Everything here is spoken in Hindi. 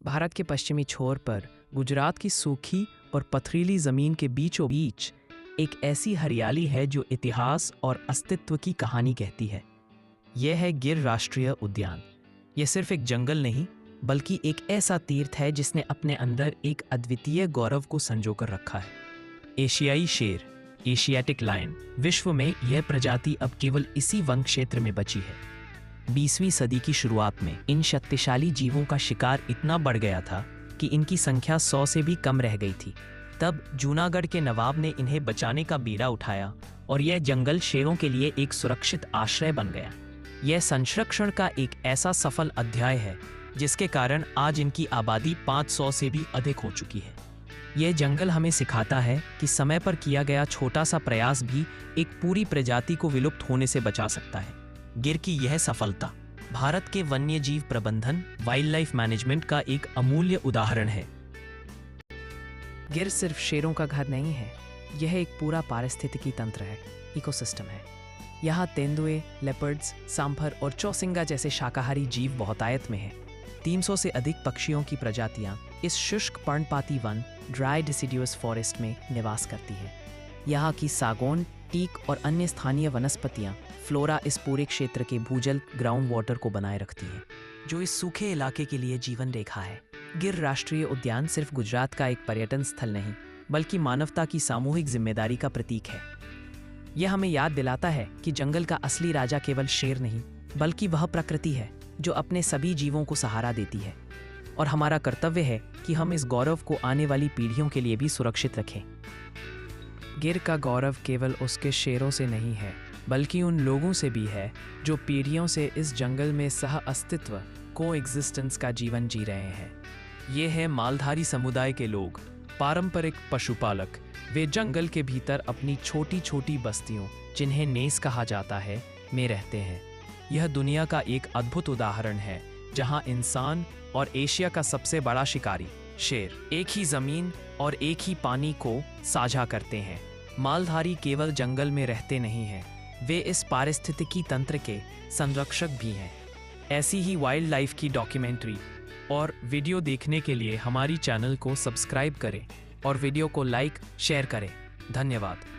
भारत के पश्चिमी छोर पर गुजरात की सूखी और पथरीली ज़मीन के बीचों बीच एक ऐसी हरियाली है जो इतिहास और अस्तित्व की कहानी कहती है। यह है गिर राष्ट्रीय उद्यान। यह सिर्फ एक जंगल नहीं, बल्कि एक ऐसा तीर्थ है जिसने अपने अंदर एक अद्वितीय गौरव को संजोकर रखा है। एशियाई शेर, एशियाटिक लायन। विश्व में यह प्रजाति अब केवल इसी वन क्षेत्र में बची है। 20वीं सदी की शुरुआत में इन शक्तिशाली जीवों का शिकार इतना बढ़ गया था कि इनकी संख्या 100 से भी कम रह गई थी। तब जूनागढ़ के नवाब ने इन्हें बचाने का बीड़ा उठाया और यह जंगल शेरों के लिए एक सुरक्षित आश्रय बन गया। यह संरक्षण का एक ऐसा सफल अध्याय है जिसके कारण आज इनकी आबादी 500 से भी अधिक हो चुकी है। यह जंगल हमें सिखाता है कि समय पर किया गया छोटा सा प्रयास भी एक पूरी प्रजाति को विलुप्त होने से बचा सकता है। गिर की यह सफलता भारत के वन्यजीव प्रबंधन, वाइल्ड लाइफ मैनेजमेंट का एक अमूल्य उदाहरण है। गिर सिर्फ शेरों का घर नहीं है, यह एक पूरा पारिस्थितिकी तंत्र है, इकोसिस्टम है। यहाँ तेंदुए, लेपर्ड्स, सांभर और चौसिंगा जैसे शाकाहारी जीव बहुतायत में हैं। 300 से अधिक पक्षियों की प्रजातियाँ इस शुष्क पर्णपाती वन, ड्राई डिसिडियस फॉरेस्ट में निवास करती हैं। यहाँ की सागौन, टीक और अन्य स्थानीय वनस्पतियाँ, फ्लोरा इस पूरे क्षेत्र के भूजल ग्राउंड वाटर को बनाए रखती है, जो इस सूखे इलाके के लिए जीवन रेखा है। गिर राष्ट्रीय उद्यान सिर्फ गुजरात का एक पर्यटन स्थल नहीं, बल्कि मानवता की सामूहिक जिम्मेदारी का प्रतीक है। यह हमें याद दिलाता है कि जंगल का असली राजा केवल शेर नहीं, बल्कि वह प्रकृति है जो अपने सभी जीवों को सहारा देती है। और हमारा कर्तव्य है कि हम इस गौरव को आने वाली पीढ़ियों के लिए भी सुरक्षित रखें। गिर का गौरव केवल उसके शेरों से नहीं है, बल्कि उन लोगों से भी है जो पीढ़ियों से इस जंगल में सह अस्तित्व, को एग्जिस्टेंस का जीवन जी रहे हैं। ये है मालधारी समुदाय के लोग, पारंपरिक पशुपालक। वे जंगल के भीतर अपनी छोटी छोटी बस्तियों, जिन्हें नेस कहा जाता है, में रहते हैं। यह दुनिया का एक अद्भुत उदाहरण है जहां इंसान और एशिया का सबसे बड़ा शिकारी शेर एक ही जमीन और एक ही पानी को साझा करते हैं। मालधारी केवल जंगल में रहते नहीं हैं, वे इस पारिस्थितिकी तंत्र के संरक्षक भी हैं। ऐसी ही वाइल्ड लाइफ की डॉक्यूमेंट्री और वीडियो देखने के लिए हमारी चैनल को सब्सक्राइब करें और वीडियो को लाइक, शेयर करें। धन्यवाद।